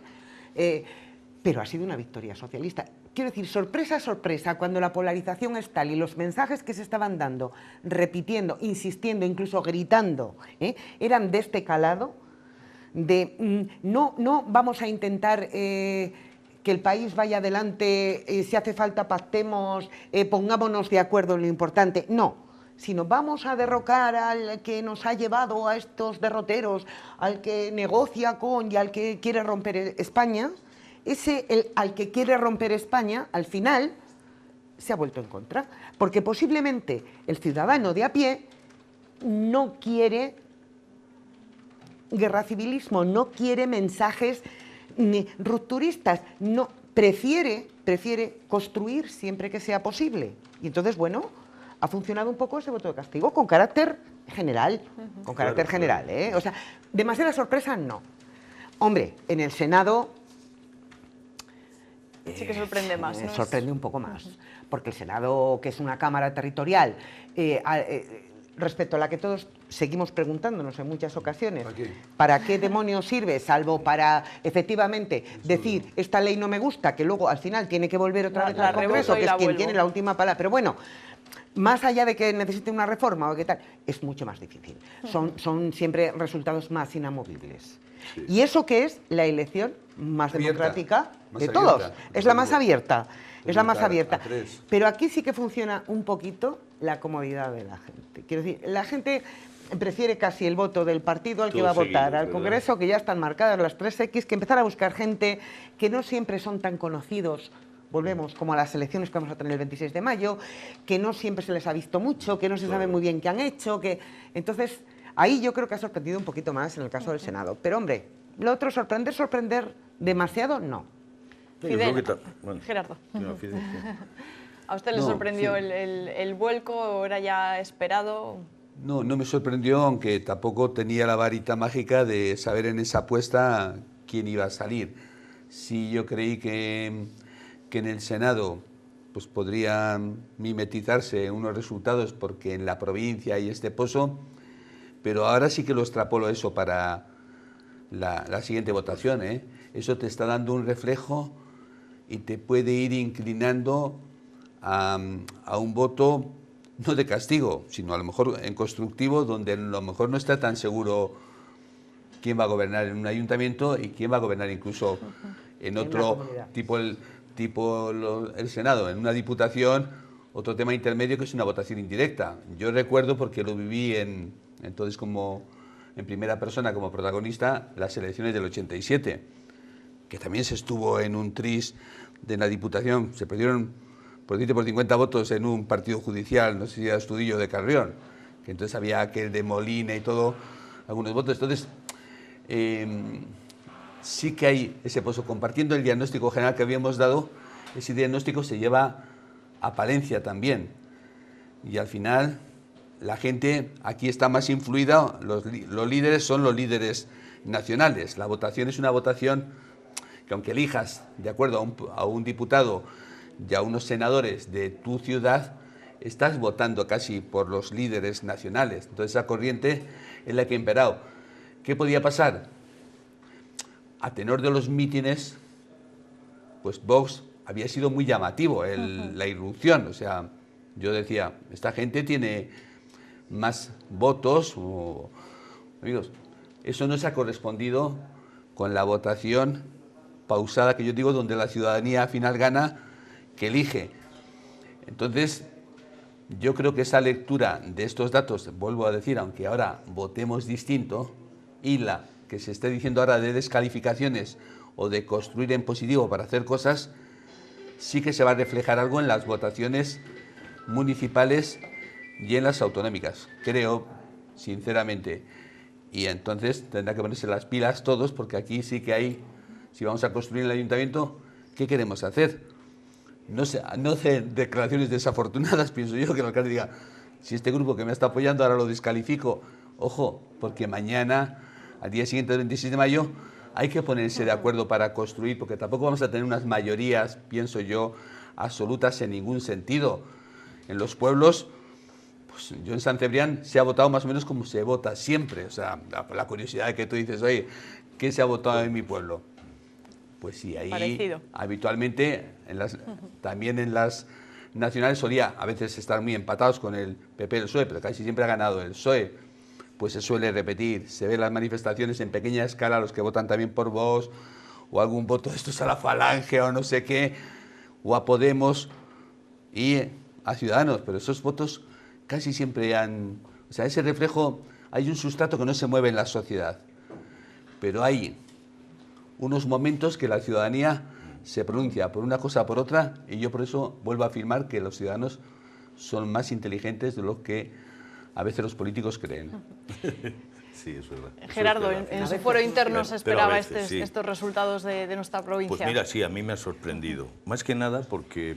pero ha sido una victoria socialista. Quiero decir, sorpresa, sorpresa, cuando la polarización es tal y los mensajes que se estaban dando, repitiendo, insistiendo, incluso gritando, eran de este calado, de no vamos a intentar que el país vaya adelante, si hace falta pactemos, pongámonos de acuerdo en lo importante, no, sino vamos a derrocar al que nos ha llevado a estos derroteros, al que negocia con y al que quiere romper España. Al que quiere romper España, al final, se ha vuelto en contra. Porque posiblemente el ciudadano de a pie no quiere guerra civilismo, no quiere mensajes rupturistas, no, prefiere construir siempre que sea posible. Y entonces, bueno, ha funcionado un poco ese voto de castigo con carácter general, O sea, demasiada sorpresa, no. Hombre, en el Senado... Sí que sorprende más, ¿no? Sorprende un poco más, porque el Senado, que es una cámara territorial, respecto a la que todos seguimos preguntándonos en muchas ocasiones, ¿para qué demonios sirve? Salvo para, efectivamente, decir, esta ley no me gusta, que luego al final tiene que volver otra vez al Congreso, que es quien tiene la última palabra. Pero bueno, más allá de que necesite una reforma o qué tal, es mucho más difícil. Son siempre resultados más inamovibles. Sí. Y eso que es la elección más democrática de todos. Es la más abierta. Es la más abierta. Pero aquí sí que funciona un poquito la comodidad de la gente. Quiero decir, la gente prefiere casi el voto del partido al que va a votar, al Congreso, que ya están marcadas las 3X, que empezar a buscar gente que no siempre son tan conocidos. Volvemos como a las elecciones que vamos a tener el 26 de mayo, que no siempre se les ha visto mucho, que no se sabe muy bien qué han hecho, que... Entonces, ahí yo creo que ha sorprendido un poquito más en el caso del Senado. Pero, hombre, lo otro, sorprender demasiado, no. Fidel, Gerardo. ¿A usted le sorprendió el vuelco o era ya esperado? No me sorprendió, aunque tampoco tenía la varita mágica de saber en esa apuesta quién iba a salir. Sí, yo creí que en el Senado pues podrían mimetizarse unos resultados porque en la provincia hay este pozo, pero ahora sí que lo extrapolo eso para la siguiente votación. Eso te está dando un reflejo y te puede ir inclinando a un voto no de castigo, sino a lo mejor en constructivo, donde a lo mejor no está tan seguro quién va a gobernar en un ayuntamiento y quién va a gobernar incluso en otro tipo el Senado, en una diputación, otro tema intermedio que es una votación indirecta. Yo recuerdo, porque lo viví entonces como en primera persona como protagonista, las elecciones del 87, que también se estuvo en un tris de la diputación, se perdieron por 50 votos en un partido judicial, no sé si era Astudillo de Carrión, que entonces había aquel de Molina y todo, algunos votos. Entonces, sí que hay ese pozo. Compartiendo el diagnóstico general que habíamos dado, ese diagnóstico se lleva a Palencia también. Y al final, la gente aquí está más influida, los líderes son los líderes nacionales. La votación es una votación que, aunque elijas de acuerdo a un diputado y a unos senadores de tu ciudad, estás votando casi por los líderes nacionales. Entonces esa corriente es la que ha imperado. ¿Qué podía pasar? A tenor de los mítines, pues Vox había sido muy llamativo la irrupción. O sea, yo decía, esta gente tiene más votos. Amigos, eso no se ha correspondido con la votación pausada que yo digo, donde la ciudadanía al final gana, que elige. Entonces, yo creo que esa lectura de estos datos, vuelvo a decir, aunque ahora votemos distinto, y la que se esté diciendo ahora de descalificaciones o de construir en positivo para hacer cosas, sí que se va a reflejar algo en las votaciones municipales y en las autonómicas, creo, sinceramente. Y entonces tendrá que ponerse las pilas todos, porque aquí sí que hay, si vamos a construir el ayuntamiento, ¿qué queremos hacer? No sé declaraciones desafortunadas, pienso yo, que el alcalde diga, si este grupo que me está apoyando ahora lo descalifico, ojo, porque mañana, al día siguiente del 26 de mayo, hay que ponerse de acuerdo para construir, porque tampoco vamos a tener unas mayorías, pienso yo, absolutas en ningún sentido. En los pueblos, pues yo en San Cebrián se ha votado más o menos como se vota siempre. O sea, la curiosidad de que tú dices, oye, ¿qué se ha votado en mi pueblo? Pues sí, ahí parecido. Habitualmente, también en las nacionales solía a veces estar muy empatados con el PP y el PSOE, pero casi siempre ha ganado el PSOE. Pues se suele repetir, se ven las manifestaciones en pequeña escala, los que votan también por Vox, o algún voto de estos a la Falange o no sé qué, o a Podemos y a Ciudadanos, pero esos votos casi siempre han... O sea, ese reflejo, hay un sustrato que no se mueve en la sociedad, pero hay unos momentos que la ciudadanía se pronuncia por una cosa o por otra, y yo por eso vuelvo a afirmar que los ciudadanos son más inteligentes de lo que a veces los políticos creen. Sí, es verdad. Gerardo, en su foro interno se esperaba estos resultados de nuestra provincia. Pues mira, sí, a mí me ha sorprendido. Más que nada porque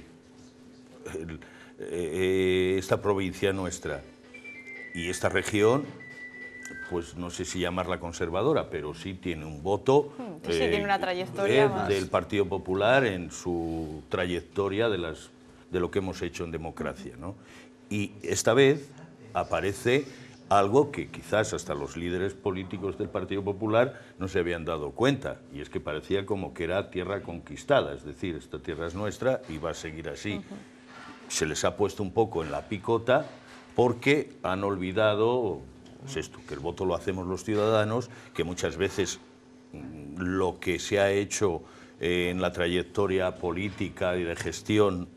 esta provincia nuestra y esta región, pues no sé si llamarla conservadora, pero sí tiene un voto tiene una trayectoria del Partido Popular en su trayectoria de lo que hemos hecho en democracia, ¿no? Y esta vez aparece algo que quizás hasta los líderes políticos del Partido Popular no se habían dado cuenta, y es que parecía como que era tierra conquistada, es decir, esta tierra es nuestra y va a seguir así. Se les ha puesto un poco en la picota porque han olvidado, pues esto, que el voto lo hacemos los ciudadanos, que muchas veces lo que se ha hecho en la trayectoria política y de gestión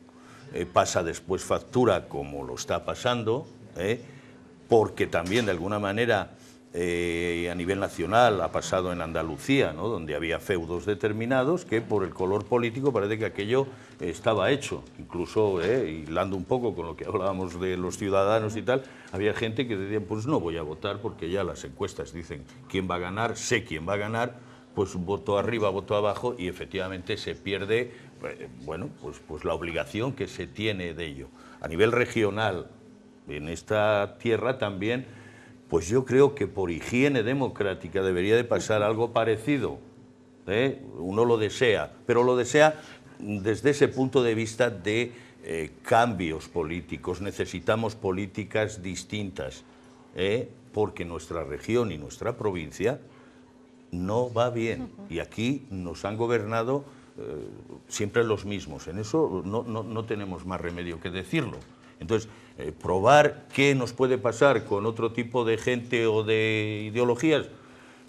pasa después factura, como lo está pasando, porque también de alguna manera a nivel nacional ha pasado en Andalucía, ¿no?, donde había feudos determinados que por el color político parece que aquello estaba hecho. Incluso, hilando un poco con lo que hablábamos de los ciudadanos y tal, había gente que decía, pues no voy a votar porque ya las encuestas dicen quién va a ganar, sé quién va a ganar, pues voto arriba, voto abajo, y efectivamente se pierde, bueno, pues la obligación que se tiene de ello. A nivel regional, en esta tierra también, pues yo creo que por higiene democrática debería de pasar algo parecido. Uno lo desea, pero lo desea desde ese punto de vista de cambios políticos. Necesitamos políticas distintas, porque nuestra región y nuestra provincia no va bien. Y aquí nos han gobernado siempre los mismos. En eso no tenemos más remedio que decirlo. Entonces, probar qué nos puede pasar con otro tipo de gente o de ideologías,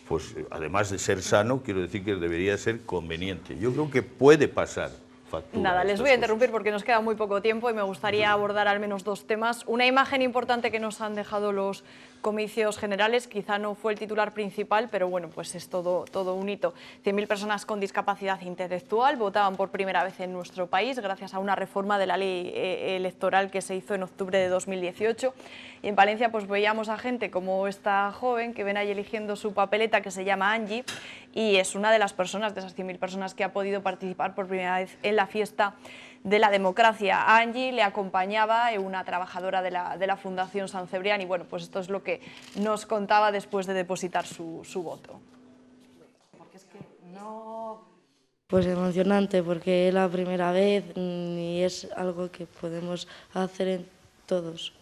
pues además de ser sano, quiero decir que debería ser conveniente. Yo creo que puede pasar factura. Nada, les voy a interrumpir porque nos queda muy poco tiempo y me gustaría abordar al menos dos temas. Una imagen importante que nos han dejado los comicios generales. Quizá no fue el titular principal, pero bueno, pues es todo un hito. 100.000 personas con discapacidad intelectual votaban por primera vez en nuestro país gracias a una reforma de la ley electoral que se hizo en octubre de 2018. Y en Palencia pues veíamos a gente como esta joven que ven ahí eligiendo su papeleta, que se llama Angie, y es una de las personas, de esas 100.000 personas que ha podido participar por primera vez en la fiesta de la democracia. A Angie le acompañaba una trabajadora de la Fundación San Cebrián y bueno, pues esto es lo que nos contaba después de depositar su voto. Porque es que no... Pues emocionante, porque es la primera vez y es algo que podemos hacer en todos,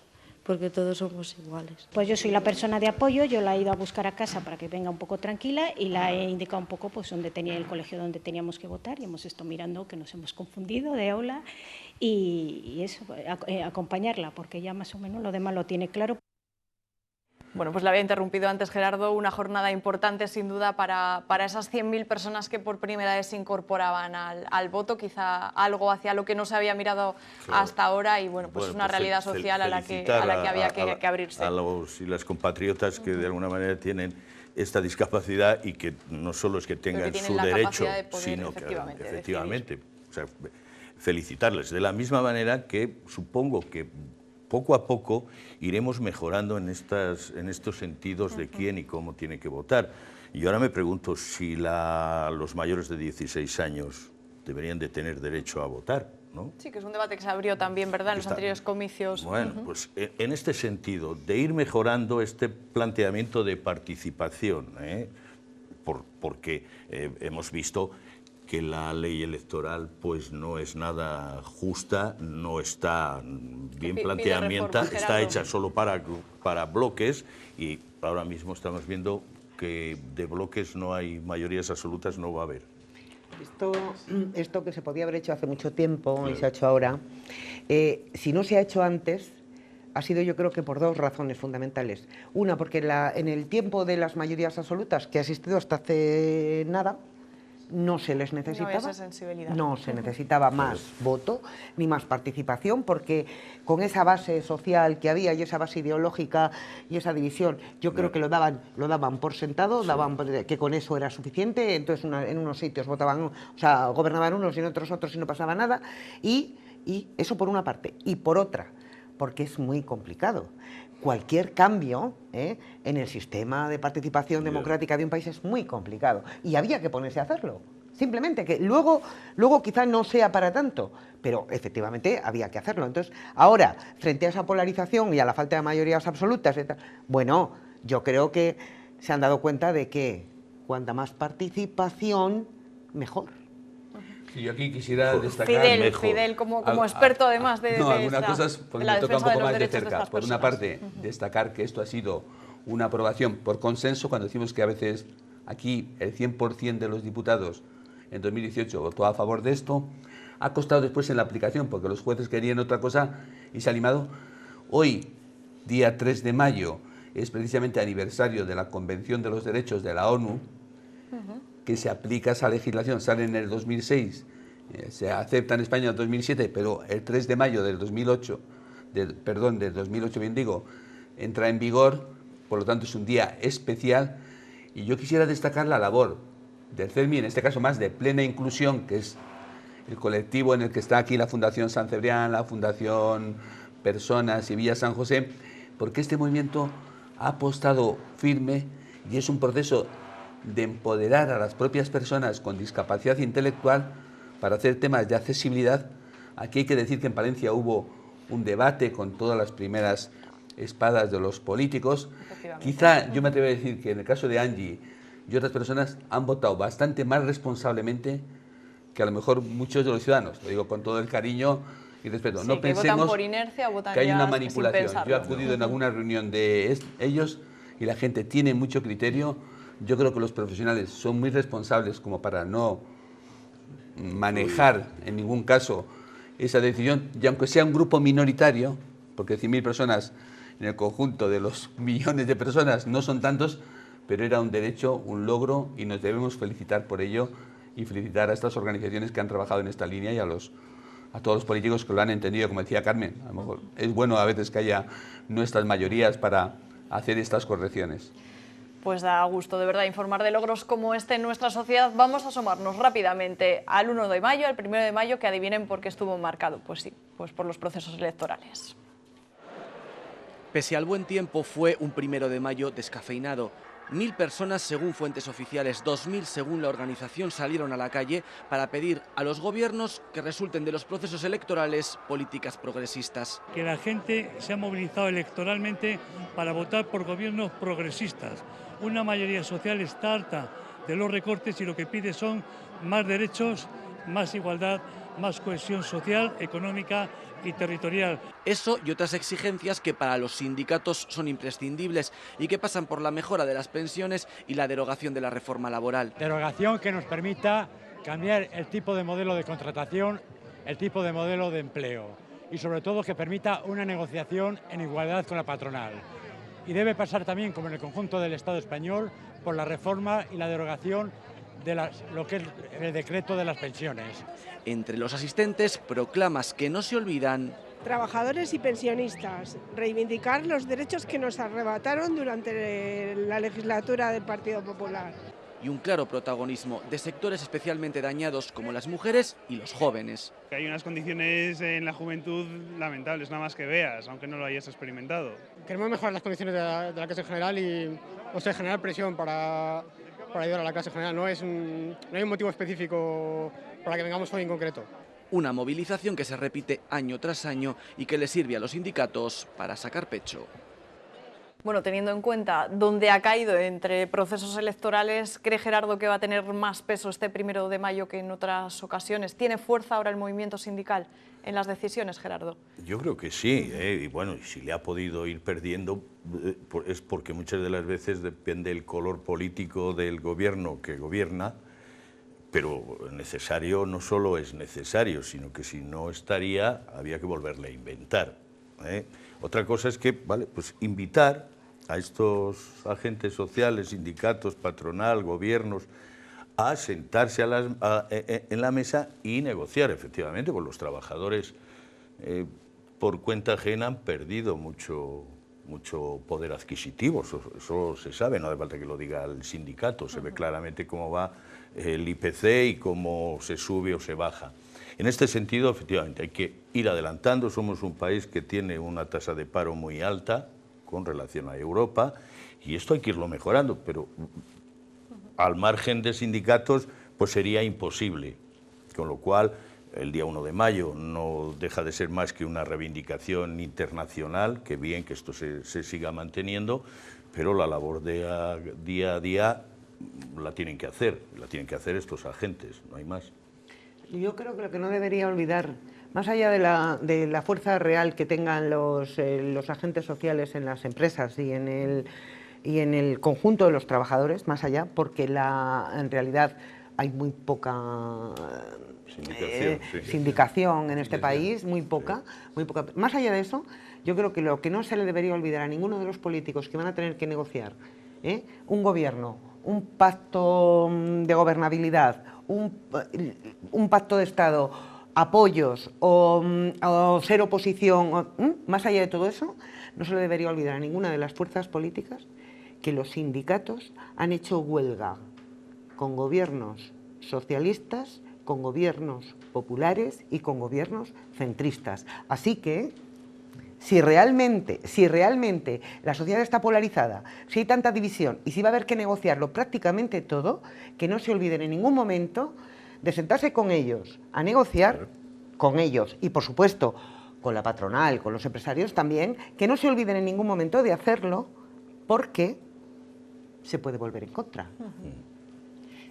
porque todos somos iguales. Pues yo soy la persona de apoyo, yo la he ido a buscar a casa para que venga un poco tranquila y la he indicado un poco pues dónde tenía el colegio donde teníamos que votar y hemos estado mirando que nos hemos confundido de aula y eso, acompañarla, porque ya más o menos lo demás lo tiene claro. Bueno, pues le había interrumpido antes Gerardo, una jornada importante sin duda para esas 100.000 personas que por primera vez se incorporaban al voto, quizá algo hacia lo que no se había mirado hasta ahora y bueno, pues una realidad social a la que había que abrirse. A los y las compatriotas que de alguna manera tienen esta discapacidad y que no solo es que tengan su derecho, sino que efectivamente, o sea, felicitarles. De la misma manera que supongo que poco a poco iremos mejorando en estos sentidos de quién y cómo tiene que votar. Y ahora me pregunto si los mayores de 16 años deberían de tener derecho a votar, ¿no? Sí, que es un debate que se abrió también, ¿verdad?, en los anteriores comicios. Bueno, pues en este sentido, de ir mejorando este planteamiento de participación, porque hemos visto que la ley electoral pues no es nada justa, no está bien planteamienta, está hecha solo para bloques y ahora mismo estamos viendo que de bloques no hay mayorías absolutas, no va a haber. Esto que se podía haber hecho hace mucho tiempo y se ha hecho ahora, si no se ha hecho antes, ha sido yo creo que por dos razones fundamentales. Una, porque en el tiempo de las mayorías absolutas que ha existido hasta hace nada, no se les necesitaba, no se necesitaba más voto ni más participación, porque con esa base social que había y esa base ideológica y esa división, yo creo que lo daban por sentado, daban que con eso era suficiente, entonces en unos sitios votaban, o sea, gobernaban unos y en otros y no pasaba nada, y eso por una parte, y por otra, porque es muy complicado. Cualquier cambio en el sistema de participación democrática de un país es muy complicado y había que ponerse a hacerlo. Simplemente que luego quizá no sea para tanto, pero efectivamente había que hacerlo. Entonces, ahora, frente a esa polarización y a la falta de mayorías absolutas, bueno, yo creo que se han dado cuenta de que cuanta más participación, mejor. Sí, yo aquí quisiera destacar Fidel como experto además de algunas cosas porque me toca un poco más de cerca. Por una parte, destacar que esto ha sido una aprobación por consenso, cuando decimos que a veces aquí el 100% de los diputados en 2018 votó a favor de esto, ha costado después en la aplicación porque los jueces querían otra cosa y se ha limado. Hoy, día 3 de mayo, es precisamente aniversario de la Convención de los Derechos de la ONU, que se aplica esa legislación, sale en el 2006, se acepta en España en el 2007, pero el 3 de mayo del 2008, del 2008 bien digo, entra en vigor, por lo tanto es un día especial, y yo quisiera destacar la labor del CELMI, en este caso más de plena inclusión, que es el colectivo en el que está aquí la Fundación San Cebrián, la Fundación Personas y Villa San José, porque este movimiento ha apostado firme y es un proceso de empoderar a las propias personas con discapacidad intelectual para hacer temas de accesibilidad. Aquí hay que decir que en Palencia hubo un debate con todas las primeras espadas de los políticos. Quizá yo me atrevo a decir que en el caso de Angie y otras personas han votado bastante más responsablemente que a lo mejor muchos de los ciudadanos. Lo digo con todo el cariño y respeto. Sí, no pensemos por inercia, que hay una manipulación. Yo he acudido en alguna reunión de ellos y la gente tiene mucho criterio. Yo creo que los profesionales son muy responsables como para no manejar en ningún caso esa decisión, y aunque sea un grupo minoritario, porque 100.000 personas en el conjunto de los millones de personas no son tantos, pero era un derecho, un logro, y nos debemos felicitar por ello y felicitar a estas organizaciones que han trabajado en esta línea y a todos los políticos que lo han entendido, como decía Carmen. A lo mejor es bueno a veces que haya nuestras mayorías para hacer estas correcciones. Pues da gusto de verdad informar de logros como este en nuestra sociedad. Vamos a asomarnos rápidamente al 1 de mayo, al 1 de mayo, que adivinen por qué estuvo marcado. Pues sí, pues por los procesos electorales. Pese al buen tiempo, fue un 1 de mayo descafeinado. 1000 personas, según fuentes oficiales, 2000 según la organización, salieron a la calle para pedir a los gobiernos que resulten de los procesos electorales políticas progresistas. Que la gente se ha movilizado electoralmente para votar por gobiernos progresistas. Una mayoría social está harta de los recortes y lo que pide son más derechos, más igualdad, más cohesión social, económica y territorial. Eso y otras exigencias que para los sindicatos son imprescindibles y que pasan por la mejora de las pensiones y la derogación de la reforma laboral. Derogación que nos permita cambiar el tipo de modelo de contratación, el tipo de modelo de empleo y sobre todo que permita una negociación en igualdad con la patronal. Y debe pasar también, como en el conjunto del Estado español, por la reforma y la derogación de lo que es el decreto de las pensiones. Entre los asistentes, proclamas que no se olvidan. Trabajadores y pensionistas, reivindicar los derechos que nos arrebataron durante la legislatura del Partido Popular. Y un claro protagonismo de sectores especialmente dañados como las mujeres y los jóvenes. Hay unas condiciones en la juventud lamentables, nada más que veas, aunque no lo hayas experimentado. Queremos mejorar las condiciones de la clase general y generar presión para ayudar a la clase general. No hay un motivo específico para que vengamos hoy en concreto. Una movilización que se repite año tras año y que le sirve a los sindicatos para sacar pecho. Bueno, teniendo en cuenta dónde ha caído entre procesos electorales, ¿cree Gerardo que va a tener más peso este 1 de mayo que en otras ocasiones? ¿Tiene fuerza ahora el movimiento sindical en las decisiones, Gerardo? Yo creo que sí, y bueno, si le ha podido ir perdiendo es porque muchas de las veces depende el color político del gobierno que gobierna, pero necesario no solo es necesario, sino que si no estaría, había que volverle a inventar. Otra cosa es que, vale, pues invitar a estos agentes sociales, sindicatos, patronal, gobiernos, a sentarse en la mesa y negociar, efectivamente, pues los trabajadores por cuenta ajena han perdido mucho poder adquisitivo, eso se sabe, no hace falta que lo diga el sindicato, se ve claramente cómo va el IPC y cómo se sube o se baja. En este sentido, efectivamente, hay que ir adelantando. Somos un país que tiene una tasa de paro muy alta con relación a Europa y esto hay que irlo mejorando, pero al margen de sindicatos pues sería imposible, con lo cual el día 1 de mayo no deja de ser más que una reivindicación internacional, que bien que esto se siga manteniendo, pero la labor de día a día la tienen que hacer estos agentes, no hay más. Yo creo que lo que no debería olvidar, más allá de la fuerza real que tengan los agentes sociales en las empresas y en el conjunto de los trabajadores, más allá, porque en realidad hay muy poca sindicación en este país, muy poca. Más allá de eso, yo creo que lo que no se le debería olvidar a ninguno de los políticos que van a tener que negociar un gobierno, un pacto de gobernabilidad, un pacto de Estado, apoyos o ser oposición, más allá de todo eso, no se le debería olvidar a ninguna de las fuerzas políticas que los sindicatos han hecho huelga con gobiernos socialistas, con gobiernos populares y con gobiernos centristas. Así que, si realmente la sociedad está polarizada, si hay tanta división y si va a haber que negociarlo prácticamente todo, que no se olviden en ningún momento de sentarse con ellos, a negociar con ellos y, por supuesto, con la patronal, con los empresarios también, que no se olviden en ningún momento de hacerlo porque se puede volver en contra.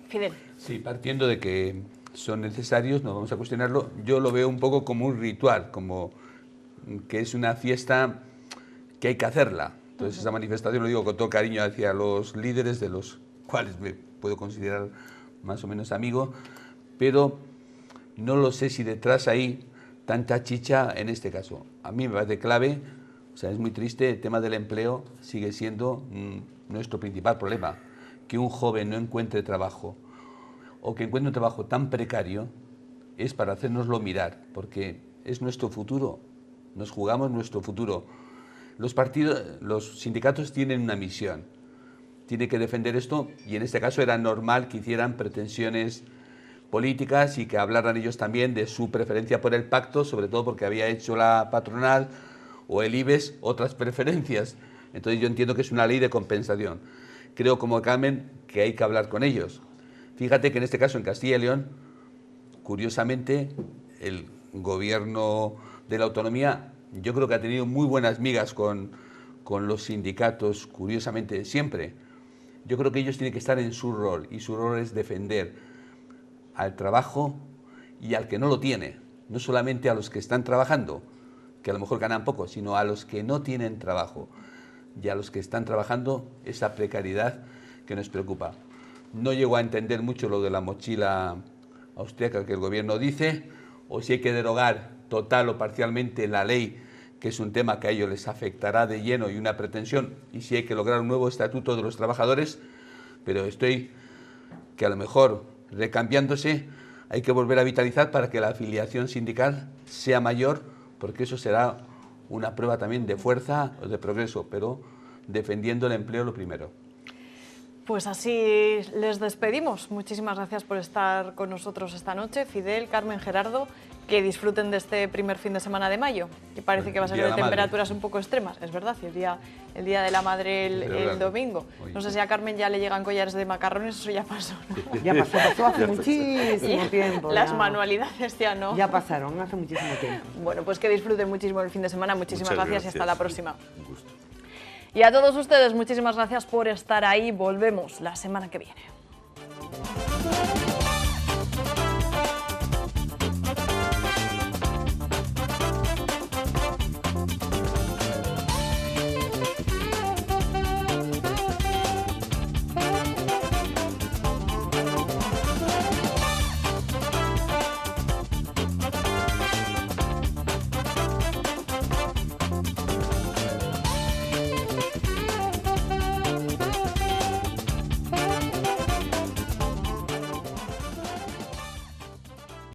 Fidel. Sí, partiendo de que son necesarios, no vamos a cuestionarlo, yo lo veo un poco como un ritual, como que es una fiesta que hay que hacerla. Entonces esa manifestación, lo digo con todo cariño hacia los líderes, de los cuales me puedo considerar más o menos amigo, pero no lo sé si detrás hay tanta chicha en este caso. A mí me parece clave, o sea, es muy triste, el tema del empleo sigue siendo nuestro principal problema. Que un joven no encuentre trabajo o que encuentre un trabajo tan precario es para hacérnoslo mirar, porque es nuestro futuro. Nos jugamos nuestro futuro. los sindicatos tienen una misión, tienen que defender esto, y en este caso era normal que hicieran pretensiones políticas y que hablaran ellos también de su preferencia por el pacto, sobre todo porque había hecho la patronal o el IBEX otras preferencias. Entonces yo entiendo que es una ley de compensación. Creo, como Carmen, que hay que hablar con ellos. Fíjate que en este caso en Castilla y León, curiosamente, el gobierno de la autonomía, yo creo que ha tenido muy buenas migas con los sindicatos, curiosamente, siempre. Yo creo que ellos tienen que estar en su rol, y su rol es defender al trabajo y al que no lo tiene. No solamente a los que están trabajando, que a lo mejor ganan poco, sino a los que no tienen trabajo y a los que están trabajando esa precariedad que nos preocupa. No llego a entender mucho lo de la mochila austríaca que el gobierno dice, o si hay que derogar total o parcialmente la ley, que es un tema que a ellos les afectará de lleno y una pretensión, y si hay que lograr un nuevo estatuto de los trabajadores, pero estoy que a lo mejor recambiándose hay que volver a vitalizar para que la afiliación sindical sea mayor, porque eso será una prueba también de fuerza o de progreso, pero defendiendo el empleo lo primero. Pues así les despedimos. Muchísimas gracias por estar con nosotros esta noche. Fidel, Carmen, Gerardo, que disfruten de este primer fin de semana de mayo, que parece que va a ser de temperaturas un poco extremas. Es verdad, el día de la madre el domingo. No sé si a Carmen ya le llegan collares de macarrones, eso ya pasó, ¿no? Ya pasó hace muchísimo tiempo. Las manualidades ya no. Ya pasaron hace muchísimo tiempo. Bueno, pues que disfruten muchísimo el fin de semana. Muchísimas gracias y hasta la próxima. Un gusto. Y a todos ustedes, muchísimas gracias por estar ahí. Volvemos la semana que viene.